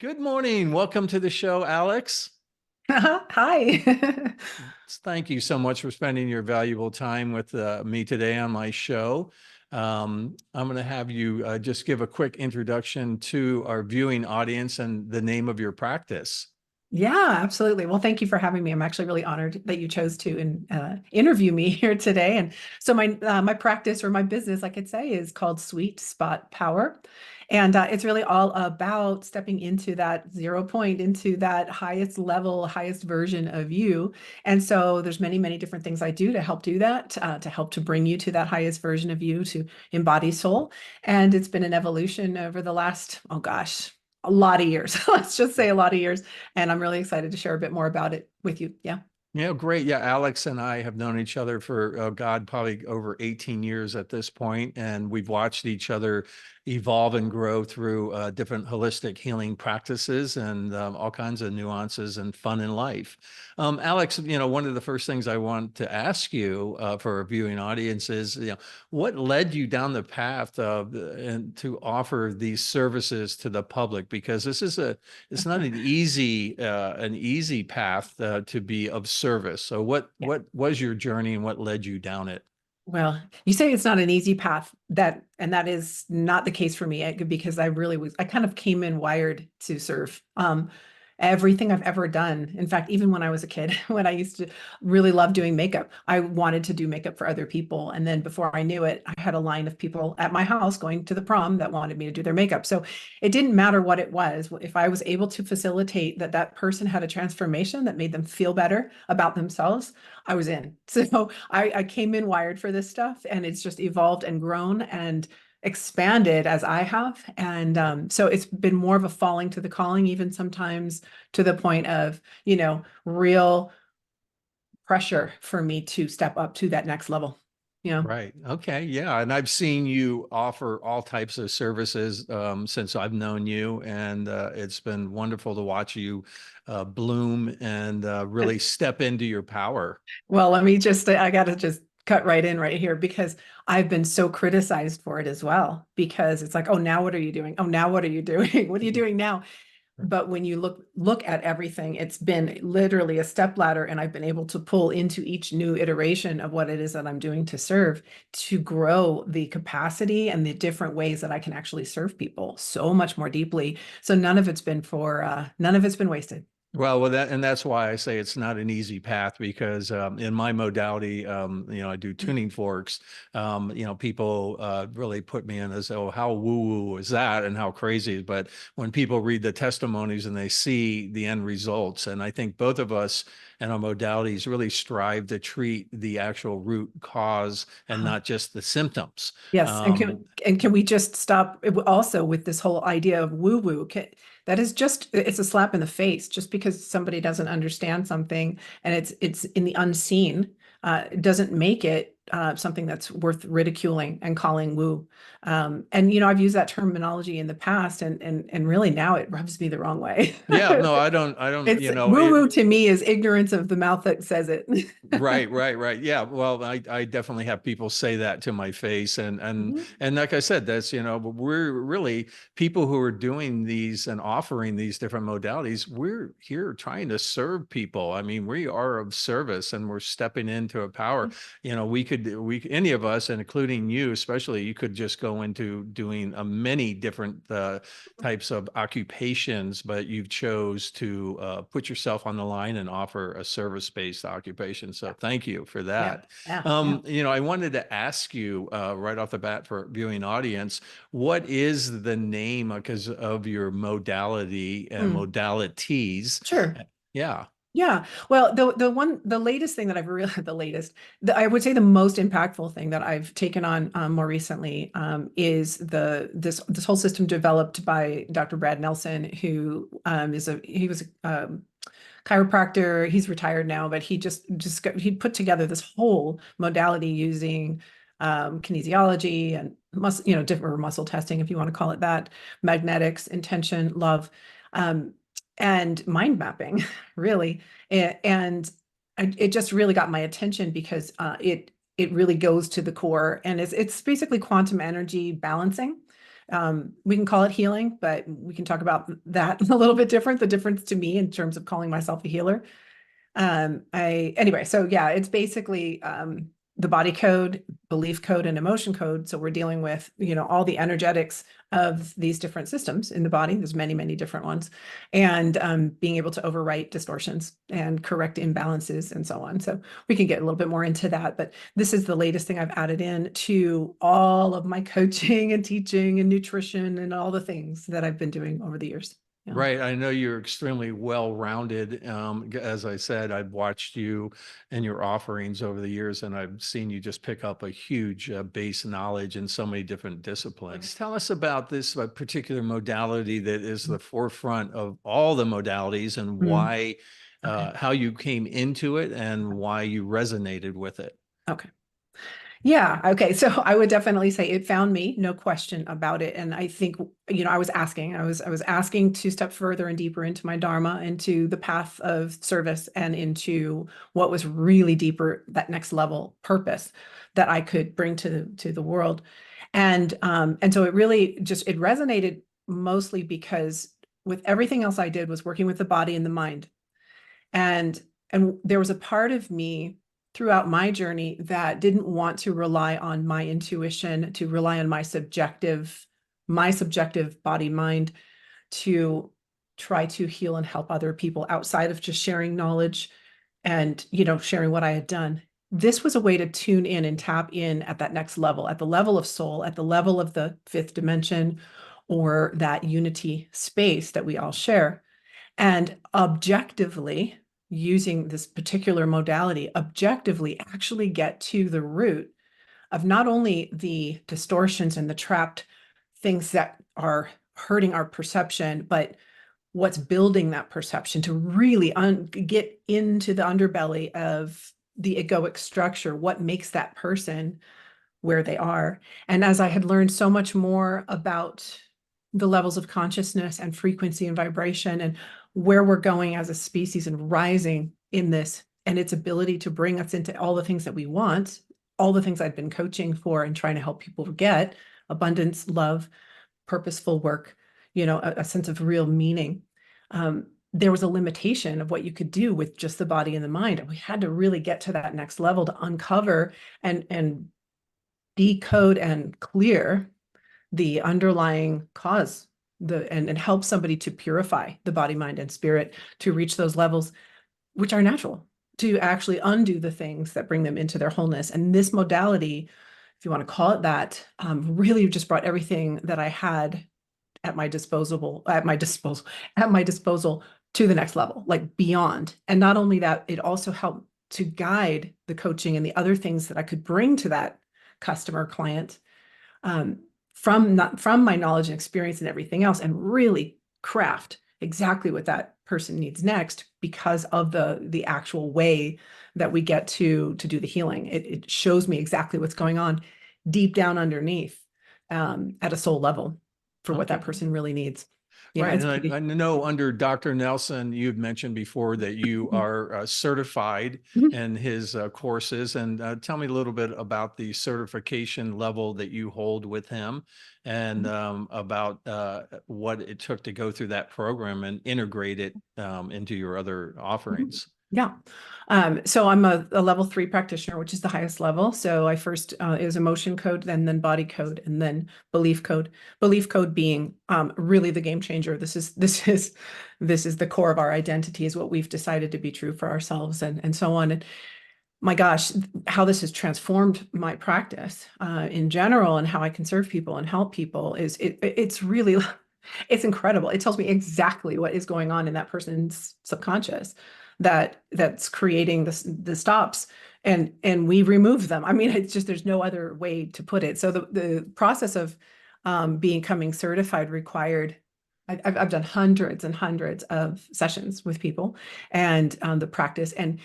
Good morning. Welcome to the show, Alix. Hi. Thank you so much for spending your valuable time with me today on my show. I'm going to have you just give a quick introduction to our viewing audience and the name of your practice. Yeah, absolutely. Well, thank you for having me. I'm actually really honored that you chose to interview me here today. And so my practice or my business, I could say, is called Sweet Spot Power, and it's really all about stepping into that 0 point, into that highest level, highest version of you. And so there's many different things I do to help do that, to help to bring you to that highest version of you, to embody soul. And it's been an evolution over the last, oh gosh, a lot of years. Let's just say a lot of years. And I'm really excited to share a bit more about it with you. Yeah. Yeah, great. Yeah, Alix and I have known each other for, God, probably over 18 years at this point, and we've watched each other evolve and grow through different holistic healing practices and all kinds of nuances and fun in life. Alix, one of the first things I want to ask you for a viewing audience is, what led you down the path of and to offer these services to the public? Because it's not an easy path to be of service. So what was your journey and what led you down it? Well, you say it's not an easy path, and that is not the case for me because I kind of came in wired to serve. Everything I've ever done. In fact, even when I was a kid, when I used to really love doing makeup, I wanted to do makeup for other people. And then before I knew it, I had a line of people at my house going to the prom that wanted me to do their makeup. So it didn't matter what it was. If I was able to facilitate that person had a transformation that made them feel better about themselves, I was in. So I came in wired for this stuff, and it's just evolved and grown and expanded as I have. And so it's been more of a falling to the calling, even sometimes to the point of, real pressure for me to step up to that next level. Yeah. Right. Okay. Yeah. And I've seen you offer all types of services since I've known you, and it's been wonderful to watch you bloom and really step into your power. Well, I got to just cut right in right here because I've been so criticized for it as well. Because it's like, oh, now what are you doing? Oh, now what are you doing? What are you doing now? But when you look at everything, it's been literally a step ladder, and I've been able to pull into each new iteration of what it is that I'm doing to serve, to grow the capacity and the different ways that I can actually serve people so much more deeply. So none of it's been wasted. Well, that's why I say it's not an easy path because in my modality, I do tuning forks. People really put me in as, oh, how woo-woo is that and how crazy. But when people read the testimonies and they see the end results, and I think both of us and our modalities really strive to treat the actual root cause and not just the symptoms. Yes, Um, and can we just stop also with this whole idea of woo woo? That is just it's a slap in the face. Just because somebody doesn't understand something and it's in the unseen, it doesn't make it something that's worth ridiculing and calling woo. And I've used that terminology in the past, and really now it rubs me the wrong way. yeah, no, I don't, It's woo woo to me is ignorance of the mouth that says it. Right, right, right. Yeah. Well, I definitely have people say that to my face. And like I said, that's, but we're really people who are doing these and offering these different modalities. We're here trying to serve people. I mean, we are of service and we're stepping into a power. Any of us, and including you, especially, you could just go into doing many different types of occupations, but you've chose to put yourself on the line and offer a service-based occupation. So thank you for Yeah, that. yeah, yeah. I wanted to ask you right off the bat for viewing audience, what is the name because of your modality and Mm, modalities? sure. Yeah. Yeah. Well, the latest thing that I've really I would say the most impactful thing that I've taken on more recently is this whole system developed by Dr. Brad Nelson, who he was a chiropractor. He's retired now, but he put together this whole modality using kinesiology and different muscle testing, if you want to call it that, magnetics, intention, love. Um, and mind mapping, really. And it just really got my attention because it really goes to the core, and it's basically quantum energy balancing. We can call it healing, but we can talk about that a little bit different, the difference to me in terms of calling myself a healer. Anyway, so yeah, it's basically the body code, belief code, and emotion code. So we're dealing with, all the energetics of these different systems in the body. There's many, many different ones, and being able to overwrite distortions and correct imbalances and so on. So we can get a little bit more into that, but this is the latest thing I've added in to all of my coaching and teaching and nutrition and all the things that I've been doing over the years. Yeah. Right. I know you're extremely well-rounded. As I said, I've watched you and your offerings over the years, and I've seen you just pick up a huge base knowledge in so many different disciplines. Tell us about this particular modality that is the forefront of all the modalities, and why, Okay. how you came into it and why you resonated with it. Okay. Yeah. Okay. So I would definitely say it found me, no question about it. And I think, I was asking to step further and deeper into my Dharma, into the path of service, and into what was really deeper, that next level purpose that I could bring to the world. And so it really it resonated mostly because with everything else I did was working with the body and the mind. And there was a part of me throughout my journey that didn't want to rely on my intuition, to rely on my subjective body mind to try to heal and help other people outside of just sharing knowledge and, sharing what I had done. This was a way to tune in and tap in at that next level, at the level of soul, at the level of the fifth dimension, or that unity space that we all share. And objectively, using this particular modality, objectively actually get to the root of not only the distortions and the trapped things that are hurting our perception, but what's building that perception, to really get into the underbelly of the egoic structure, what makes that person where they are. And as I had learned so much more about the levels of consciousness and frequency and vibration and where we're going as a species and rising in this, and its ability to bring us into all the things that we want, all the things I've been coaching for and trying to help people get: abundance, love, purposeful work, a sense of real meaning. There was a limitation of what you could do with just the body and the mind. And we had to really get to that next level to uncover and decode and clear the underlying cause, and help somebody to purify the body, mind, and spirit to reach those levels, which are natural, to actually undo the things that bring them into their wholeness. And this modality, if you want to call it that, really just brought everything that I had at my disposal to the next level, like beyond. And not only that, it also helped to guide the coaching and the other things that I could bring to that customer client, from my knowledge and experience and everything else, and really craft exactly what that person needs next because of the actual way that we get to do the healing. It shows me exactly what's going on deep down underneath, at a soul level, for what that person really needs. Yeah, Right. it's And pretty. I know under Dr. Nelson, you've mentioned before that you are certified Mhm. in his courses. And tell me a little bit about the certification level that you hold with him, and about what it took to go through that program and integrate it into your other offerings. Yeah. So I'm a level 3 practitioner, which is the highest level. So I first, it was emotion code, then body code, and then belief code. Belief code being really the game changer. This is the core of our identity, is what we've decided to be true for ourselves, and so on. And my gosh, how this has transformed my practice in general, and how I can serve people and help people, it's really it's incredible. It tells me exactly what is going on in that person's subconscious that's creating the stops, and we remove them. I mean, it's just, there's no other way to put it. So the process of becoming certified required, I've done hundreds and hundreds of sessions with people, and the practice. And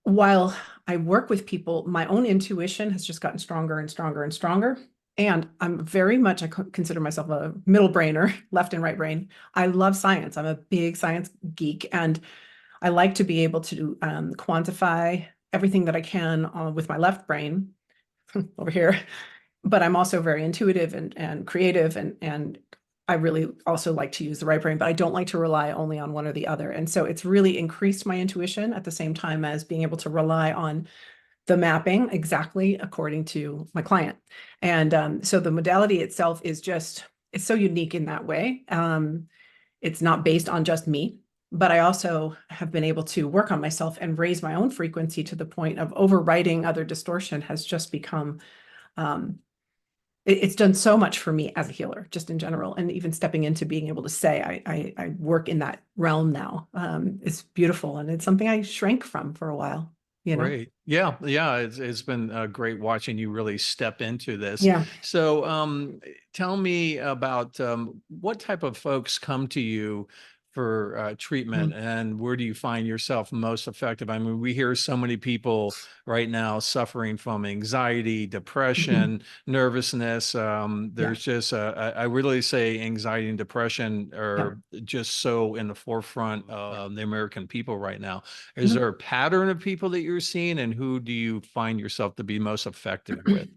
while I work with people, my own intuition has just gotten stronger and stronger and stronger. And I'm very much, I consider myself a middle brainer, left and right brain. I love science. I'm a big science geek, and I like to be able to quantify everything that I can with my left brain over here, but I'm also very intuitive and creative, and I really also like to use the right brain, but I don't like to rely only on one or the other. And so it's really increased my intuition at the same time as being able to rely on the mapping exactly according to my client. And so the modality itself is just, it's so unique in that way. It's not based on just me, but I also have been able to work on myself and raise my own frequency to the point of overriding other distortion has just become, um, it's done so much for me as a healer, just in general. And even stepping into being able to say, I work in that realm now, is beautiful. And it's something I shrank from for a while, you know? Great. Yeah. Yeah. It's been great watching you really step into this. Yeah. So, tell me about what type of folks come to you for treatment, Mm. and where do you find yourself most effective? I mean, we hear so many people right now suffering from anxiety, Mhm. depression, nervousness. Yeah. There's just, I really say anxiety and depression Yeah. are just so in the forefront of the American people right now. Is Mhm. there a pattern of people that you're seeing, and who do you find yourself to be most effective with?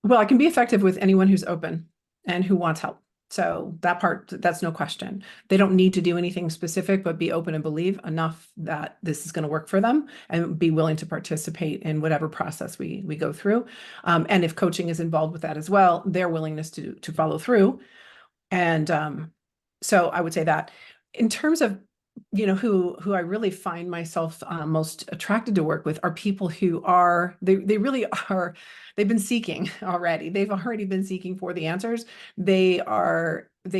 Well, I can be effective with anyone who's open and who wants help. So that part, that's no question. They don't need to do anything specific, but be open and believe enough that this is going to work for them and be willing to participate in whatever process we go through. And if coaching is involved with that as well, their willingness to follow through. And so I would say that in terms of, who I really find myself most attracted to work with are people who are, they really are, they've been seeking already. They've already been seeking for the answers. They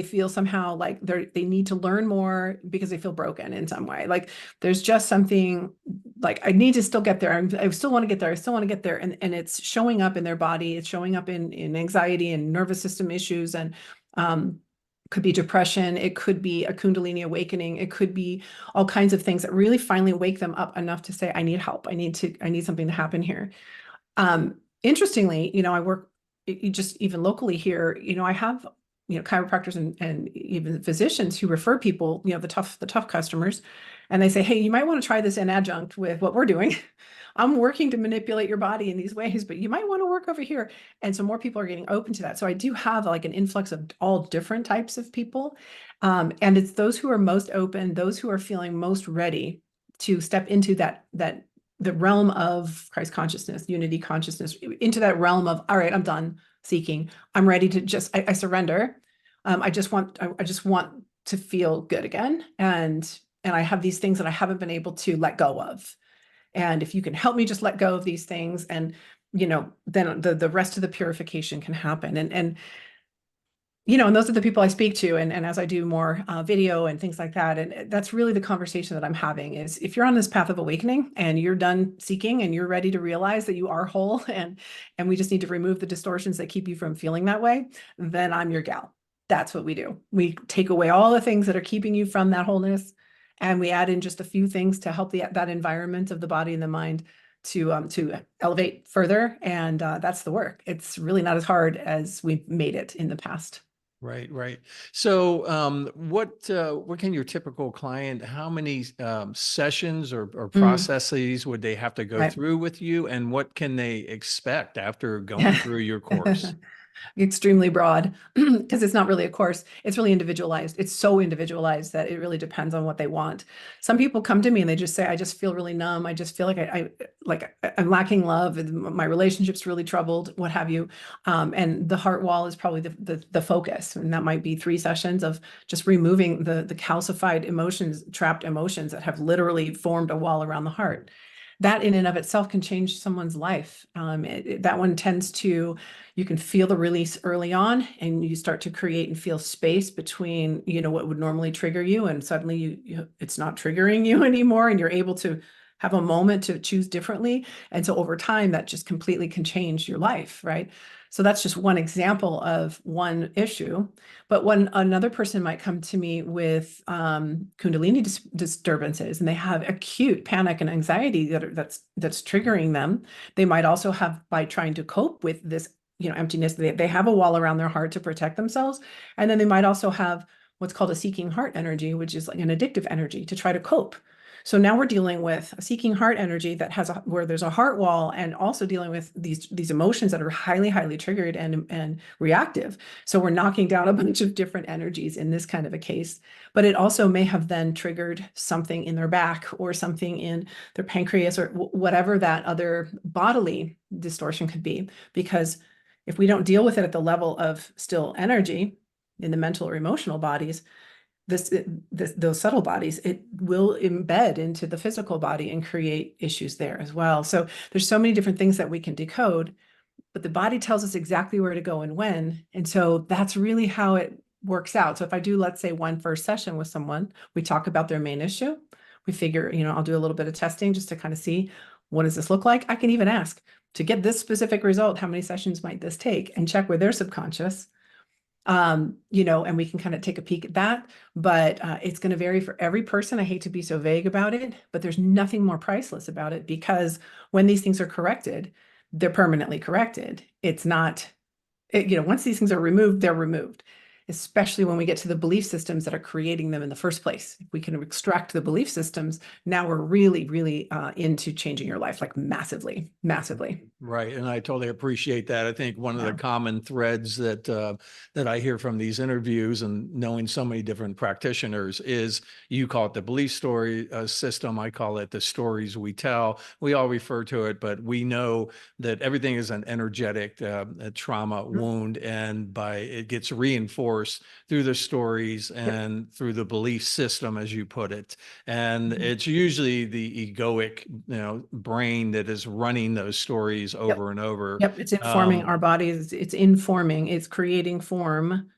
feel somehow like they need to learn more because they feel broken in some way. Like there's just something like I need to still get there. I still want to get there. I still want to get there. And it's showing up in their body. It's showing up in anxiety and nervous system issues, and um, could be depression. It could be a Kundalini awakening. It could be all kinds of things that really finally wake them up enough to say, I need help. I need something to happen here. Interestingly, I work just even locally here, I have, chiropractors and even physicians who refer people, the tough customers, and they say, hey, you might want to try this in adjunct with what we're doing. I'm working to manipulate your body in these ways, but you might want to work over here. And so more people are getting open to that. So I do have like an influx of all different types of people. And it's those who are most open, those who are feeling most ready to step into that the realm of Christ consciousness, unity consciousness, into that realm of, all right, I'm done seeking. I'm ready to I surrender. I just want to feel good again. And I have these things that I haven't been able to let go of. And if you can help me just let go of these things, and then the rest of the purification can happen. And those are the people I speak to. And as I do more video and things like that, and that's really the conversation that I'm having is if you're on this path of awakening and you're done seeking and you're ready to realize that you are whole, and we just need to remove the distortions that keep you from feeling that way, then I'm your gal. That's what we do. We take away all the things that are keeping you from that wholeness, and we add in just a few things to help that environment of the body and the mind to elevate further. And that's the work. It's really not as hard as we've made it in the past. Right, right. So, what can your typical client, how many sessions or Mm, processes would they have to go right. through with you, and what can they expect after going through your course? Extremely broad because it's not really a course. It's really individualized. It's so individualized that it really depends on what they want. Some people come to me and they just say, I just feel really numb. I just feel like I'm lacking love, and my relationship's really troubled, what have you. And the heart wall is probably the focus. And that might be 3 sessions of just removing the calcified emotions, trapped emotions that have literally formed a wall around the heart. That in and of itself can change someone's life. That one tends to, you can feel the release early on, and you start to create and feel space between, what would normally trigger you, and suddenly it's not triggering you anymore, and you're able to have a moment to choose differently. And so over time, that just completely can change your life, right? So that's just one example of one issue. But when another person might come to me with Kundalini disturbances, and they have acute panic and anxiety that's triggering them, they might also have, by trying to cope with this, emptiness, they have a wall around their heart to protect themselves, and then they might also have what's called a seeking heart energy, which is like an addictive energy to try to cope. So now we're dealing with a seeking heart energy that has where there's a heart wall, and also dealing with these emotions that are highly, highly triggered and reactive. So we're knocking down a bunch of different energies in this kind of a case, but it also may have then triggered something in their back or something in their pancreas or whatever that other bodily distortion could be. Because if we don't deal with it at the level of still energy in the mental or emotional bodies, those subtle bodies, it will embed into the physical body and create issues there as well. So there's so many different things that we can decode, but the body tells us exactly where to go and when. And so that's really how it works out. So if I do, let's say, one first session with someone, we talk about their main issue. We figure, I'll do a little bit of testing just to kind of see, what does this look like? I can even ask, to get this specific result, how many sessions might this take, and check with their subconscious. And we can kind of take a peek at that, but it's going to vary for every person. I hate to be so vague about it, but there's nothing more priceless about it, because when these things are corrected, they're permanently corrected. It's not, once these things are removed, they're removed, especially when we get to the belief systems that are creating them in the first place. If we can extract the belief systems, now we're really, really into changing your life, like massively, massively. Right. And I totally appreciate that. I think one of the common threads that I hear from these interviews, and knowing so many different practitioners, is, you call it the belief story system. I call it the stories we tell. We all refer to it, but we know that everything is an energetic trauma wound, and it gets reinforced through the stories and through the belief system, as you put it. And it's usually the egoic, brain that is running those stories over and over. Yep, it's informing our bodies. It's creating form,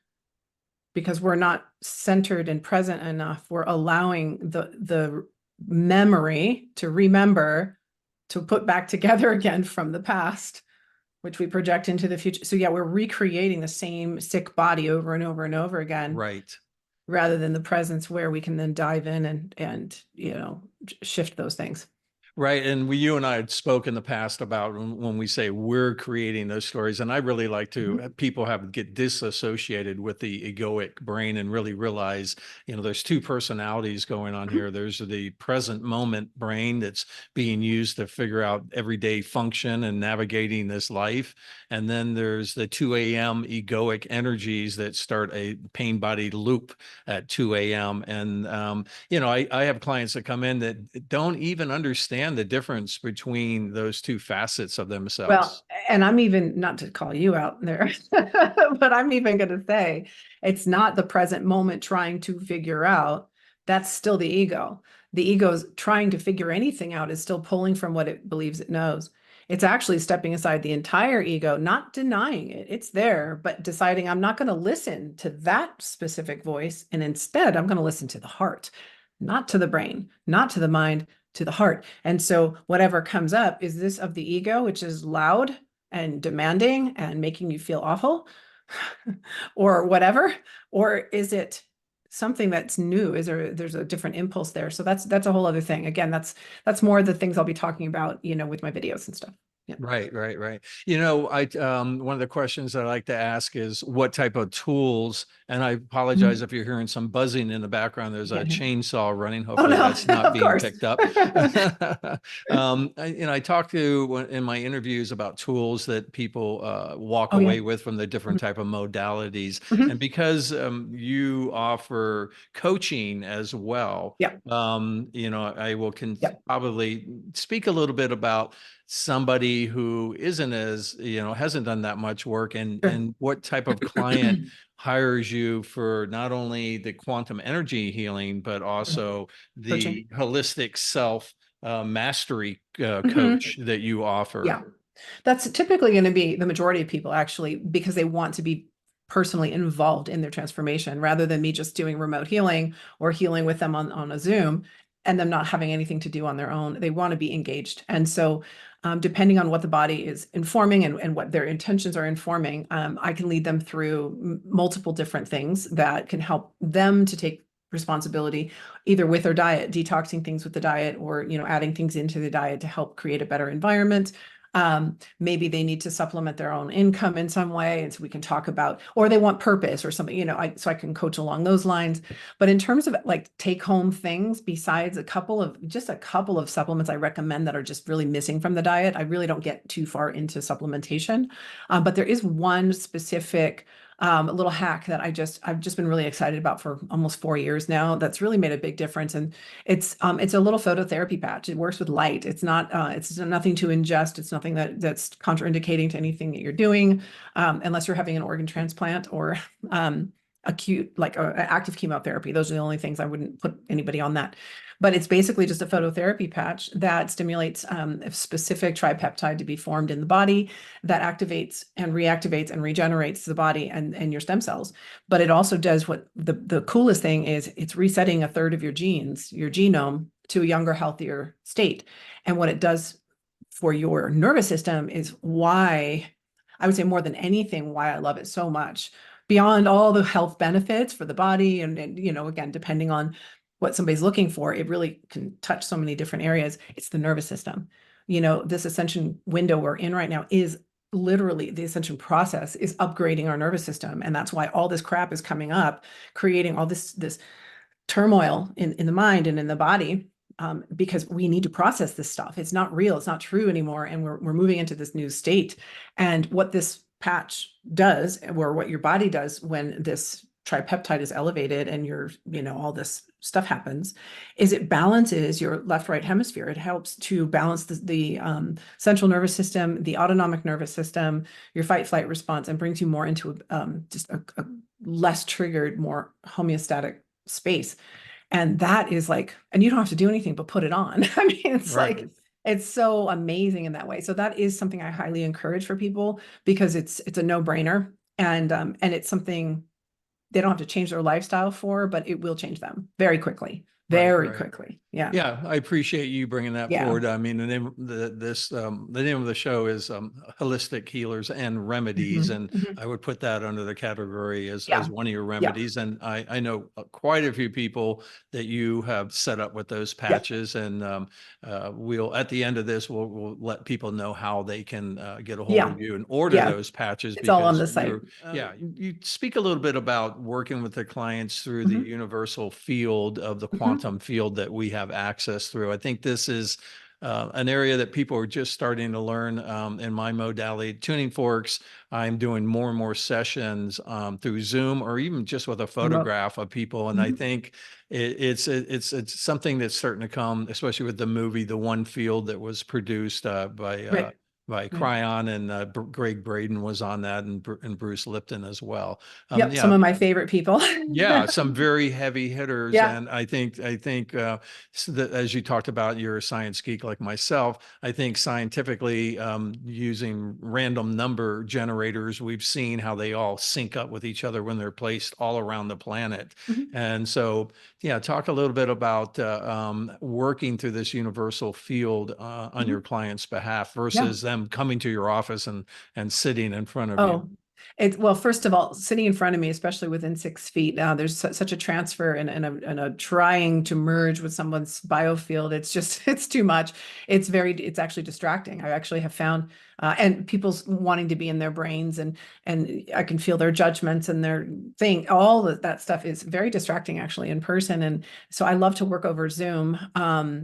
because we're not centered and present enough. We're allowing the memory to remember, to put back together again from the past, which we project into the future. So yeah, we're recreating the same sick body over and over and over again. Right. Rather than the presence where we can then dive in and shift those things. Right. And you and I had spoke in the past about when we say we're creating those stories. And I really like to people get disassociated with the egoic brain and really realize, there's two personalities going on here. There's the present moment brain that's being used to figure out everyday function and navigating this life. And then there's the 2 a.m. egoic energies that start a pain body loop at 2 a.m. And, I have clients that come in that don't even understand the difference between those two facets of themselves. Well, and I'm even, not to call you out there, but I'm even going to say, it's not the present moment trying to figure out. That's still the ego. The ego's trying to figure anything out, is still pulling from what it believes it knows. It's actually stepping aside the entire ego, not denying it. It's there, but deciding, I'm not going to listen to that specific voice. And instead, I'm going to listen to the heart, not to the brain, not to the mind, to the heart. And so whatever comes up, is this of the ego, which is loud and demanding and making you feel awful or whatever? Or is it something that's new? There's a different impulse there? So that's a whole other thing. Again, that's more of the things I'll be talking about, with my videos and stuff. Yeah. Right. One of the questions that I like to ask is, what type of tools, and I apologize if you're hearing some buzzing in the background. There's a chainsaw running. Hopefully that's not being picked up. I talk to in my interviews about tools that people walk away with from the different type of modalities. And because you offer coaching as well, I will probably speak a little bit about somebody who isn't as, hasn't done that much work, and what type of client hires you for not only the quantum energy healing, but also the holistic self mastery coach that you offer. Yeah, that's typically going to be the majority of people, actually, because they want to be personally involved in their transformation, rather than me just doing remote healing or healing with them on a Zoom and them not having anything to do on their own. They want to be engaged. And so depending on what the body is informing and what their intentions are informing, I can lead them through multiple different things that can help them to take responsibility, either with their diet, detoxing things with the diet, or adding things into the diet to help create a better environment. Maybe they need to supplement their own income in some way. And so we can talk about, or they want purpose or something, so I can coach along those lines. But in terms of like take home things, besides a couple of supplements I recommend that are just really missing from the diet, I really don't get too far into supplementation. But there is one specific a little hack that I've just been really excited about for almost 4 years now. That's really made a big difference. And it's a little phototherapy patch. It works with light. It's nothing to ingest. It's nothing that's contraindicating to anything that you're doing, unless you're having an organ transplant or acute, like active chemotherapy. Those are the only things I wouldn't put anybody on that. But it's basically just a phototherapy patch that stimulates a specific tripeptide to be formed in the body that activates and reactivates and regenerates the body and your stem cells. But it also does what the coolest thing is, it's resetting a third of your genes, your genome, to a younger, healthier state. And what it does for your nervous system is why, I would say more than anything, why I love it so much. Beyond all the health benefits for the body, and again, depending on what somebody's looking for, it really can touch so many different areas. It's the nervous system. This ascension window we're in right now is literally, the ascension process is upgrading our nervous system. And that's why all this crap is coming up, creating all this turmoil in the mind and in the body, because we need to process this stuff. It's not real. It's not true anymore. And we're moving into this new state. And what this patch does, or what your body does when this tripeptide is elevated and all this stuff happens, is it balances your left-right hemisphere. It helps to balance the central nervous system, the autonomic nervous system, your fight-flight response, and brings you more into just a less triggered, more homeostatic space. And that is like, and you don't have to do anything but put it on. I mean, it's Right. like, it's so amazing in that way. So that is something I highly encourage for people, because it's a no-brainer, and it's something they don't have to change their lifestyle for, but it will change them very quickly, Right. very Right. quickly. Yeah. Yeah, I appreciate you bringing that Yeah. forward. I mean, the name of the show is Holistic Healers and Remedies, and I would put that under the category as Yeah. one of your Yeah. remedies. And I know quite a few people that you have set up with those Yeah. patches, and we'll at the end of this we'll let people know how they can get a hold Yeah. of you and order Yeah. those patches, It's all on because the site. you speak a little bit about working with the clients through the Mhm. universal field of the Mhm. quantum field that we have access through. I think this is an area that people are just starting to learn in my modality. Tuning forks, I'm doing more and more sessions through Zoom, or even just with a Remote. photograph of people. And I Mhm. think it's something that's starting to come, especially with the movie, The One Field, that was produced Right. by Right. Cryon, and Greg Braden was on that, and Bruce Lipton as well. Yep. Some Yeah, of my favorite people. yeah, some very heavy hitters. Yeah. And I think so that, as you talked about, you're a science geek like myself. I think scientifically, using random number generators, we've seen how they all sync up with each other when they're placed all around the planet. Mhm. And so, yeah, talk a little bit about working through this universal field on Mhm. your client's behalf Yeah. versus them coming to your office and sitting in front of you. Oh, well, first of all, sitting in front of me, especially within 6 feet, there's such a transfer and a trying to merge with someone's biofield. It's just, it's too much. It's actually distracting. I actually have found, and people's wanting to be in their brains, and I can feel their judgments and their thing. All of that stuff is very distracting actually in person. And so I love to work over Zoom,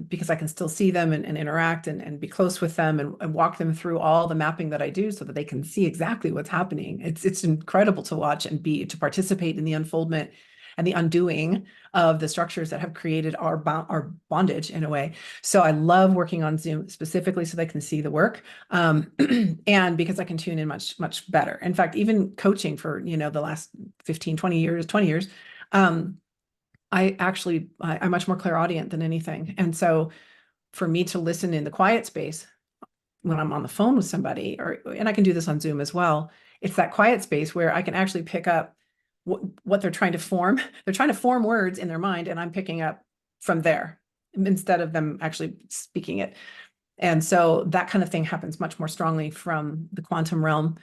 because I can still see them and interact and be close with them and walk them through all the mapping that I do so that they can see exactly what's happening. It's incredible to watch and to participate in the unfoldment and the undoing of the structures that have created our bondage in a way. So I love working on Zoom specifically so they can see the work, and because I can tune in much better. In fact, even coaching for the last 15, 20 years, I'm much more clairaudient than anything. And so for me to listen in the quiet space when I'm on the phone with somebody, and I can do this on Zoom as well, it's that quiet space where I can actually pick up what they're trying to form. They're trying to form words in their mind, and I'm picking up from there instead of them actually speaking it. And so that kind of thing happens much more strongly from the quantum realm.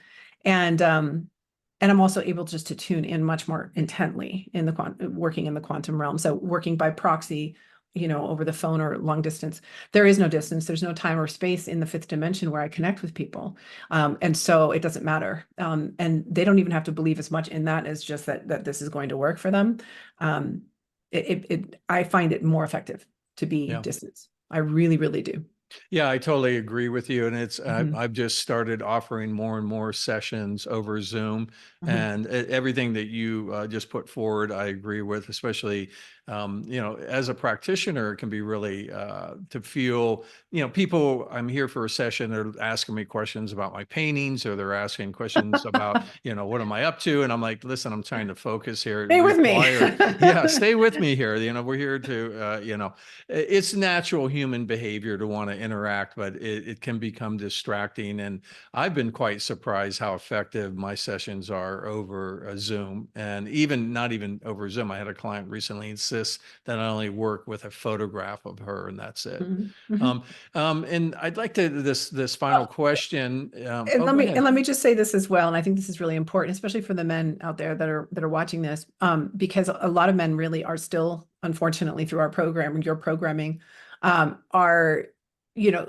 And I'm also able just to tune in much more intently in working in the quantum realm. So working by proxy over the phone or long distance. There is no distance. There's no time or space in the fifth dimension where I connect with people. And so it doesn't matter. And they don't even have to believe as much in that as just that this is going to work for them. Um, I find it more effective to be Yeah. distance. I really, really do. Yeah, I totally agree with you. And Mhm, I've just started offering more and more sessions over Zoom, mhm. and everything that you just put forward, I agree with, especially, as a practitioner, it can be really to feel, people, I'm here for a session, they're asking me questions about my paintings, or they're asking questions about, what am I up to? And I'm like, listen, I'm trying to focus here. It Stay with me. requires, yeah, stay with me here. We're here to, it's natural human behavior to want to interact, but it can become distracting. And I've been quite surprised how effective my sessions are over Zoom, and even not even over Zoom. I had a client recently insist that I only work with a photograph of her, and that's it. Mhm, mhm. Um, and I'd like to this final Well, question. and Oh, go ahead. let me just say this as well, and I think this is really important, especially for the men out there that are watching this, because a lot of men really are still, unfortunately, through our program, your programming, are you know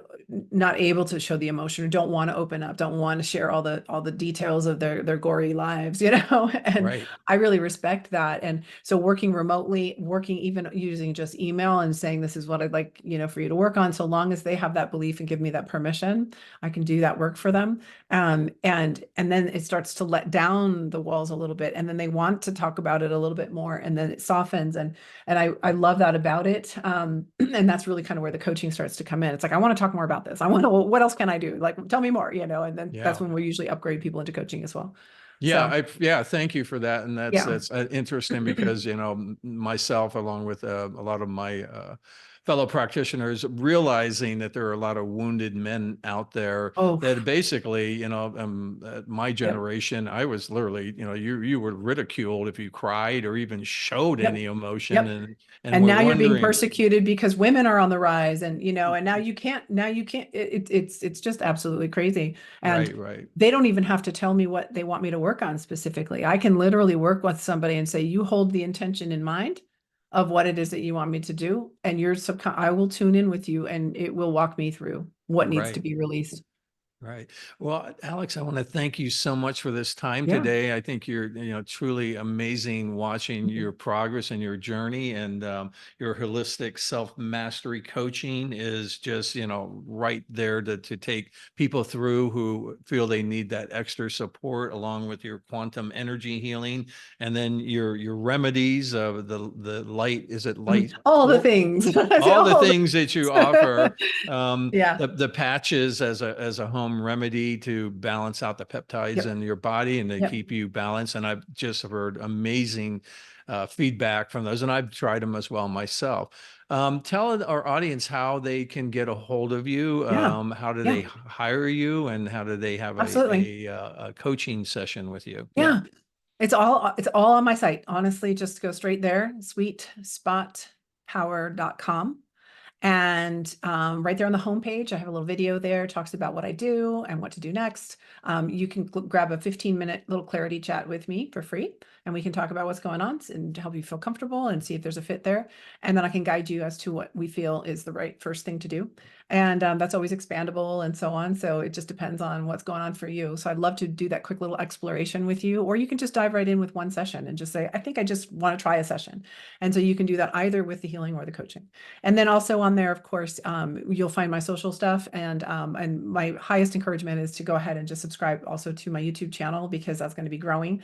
not able to show the emotion, or don't want to open up, don't want to share all the details of their gory lives, and Right. I really respect that. And so working remotely, working even using just email and saying this is what I'd like, for you to work on, so long as they have that belief and give me that permission, I can do that work for them. And then it starts to let down the walls a little bit, and then they want to talk about it a little bit more, and then it softens. And I love that about it. And that's really kind of where the coaching starts to come in. It's like, I want to talk more about this. I want to, what else can I do? Like, tell me more, and then that's Yeah. when we usually upgrade people into coaching as well. Yeah, So yeah, thank you for that. And yeah. that's interesting because, myself, along with a lot of my fellow practitioners, realizing that there are a lot of wounded men out there Oh, that basically, my yep, generation, I was literally, you were ridiculed if you cried or even showed yep, any emotion, yep. and And we're now you're being wondering, persecuted because women are on the rise, and now you can't, it's just absolutely crazy. And right, right, they don't even have to tell me what they want me to work on specifically. I can literally work with somebody and say, you hold the intention in mind of what it is that you want me to do, and I will tune in with you, and it will walk me through what needs to right. be released. Right. Well, Alex, I want to thank you so much for this time Yeah. today. I think you're, truly amazing watching Mhm. your progress and your journey, and your holistic self-mastery coaching is just, right there to take people through who feel they need that extra support, along with your quantum energy healing, and then your remedies of the light. Is it Mhm. light? All the things. I say All the all things that you offer, Yeah. the patches as a home remedy to balance out the peptides Yep. in your body and to Yep. keep you balanced. And I've just heard amazing feedback from those, and I've tried them as well myself. Tell our audience how they can get a hold of you. Yeah. How do they Yeah. hire you, and how do they have Absolutely. a coaching session with you? Yeah. Yeah. It's all on my site. Honestly, just go straight there, sweetspotpower.com. And right there on the homepage, I have a little video there, talks about what I do and what to do next. You can grab a 15-minute little clarity chat with me for free, and we can talk about what's going on and help you feel comfortable and see if there's a fit there. And then I can guide you as to what we feel is the right first thing to do. And that's always expandable and so on. So it just depends on what's going on for you. So I'd love to do that quick little exploration with you, or you can just dive right in with one session and just say, I think I just want to try a session. And so you can do that either with the healing or the coaching. And then also on there, of course, you'll find my social stuff, and my highest encouragement is to go ahead and just subscribe also to my YouTube channel, because that's going to be growing.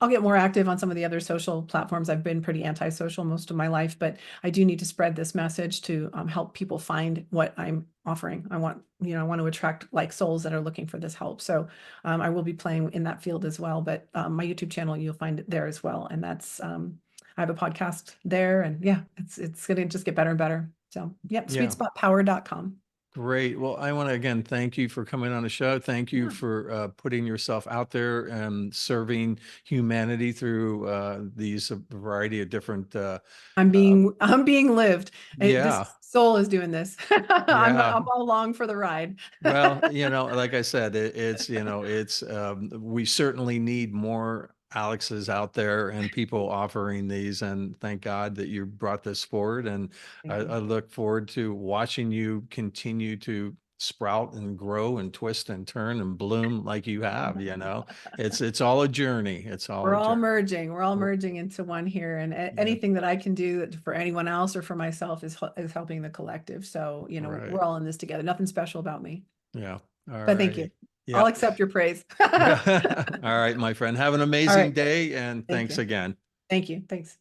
I'll get more active on some of the other social platforms. I've been pretty antisocial most of my life, but I do need to spread this message to help people find what I'm offering. I want to attract like souls that are looking for this help. So I will be playing in that field as well. But my YouTube channel, you'll find it there as well, and that's I have a podcast there, and yeah, it's gonna just get better and better. So yep, Yeah. sweetspotpower.com. Great. Well, I want to again thank you for coming on the show. Thank you Yeah. for putting yourself out there and serving humanity through these variety of different. I'm Uh, being lived. yeah, This soul is doing this. yeah. I'm along for the ride. Well, like I said, it's we certainly need more Alix is out there and people offering these, and thank God that you brought this forward. And Thank you. I look forward to watching you continue to sprout and grow and twist and turn and bloom like you have, you know. It's all a journey. It's all We're a all journey. merging. We're all R- merging into one here, and Yeah, anything that I can do for anyone else or for myself is helping the collective. So, you know, right. we're all in this together. Nothing special about me, Yeah. All but thank you. righty. I'll Yep. accept your praise. Yeah. All right, my friend. Have an All amazing right. day and Thank thanks you. again. Thank you. Thanks.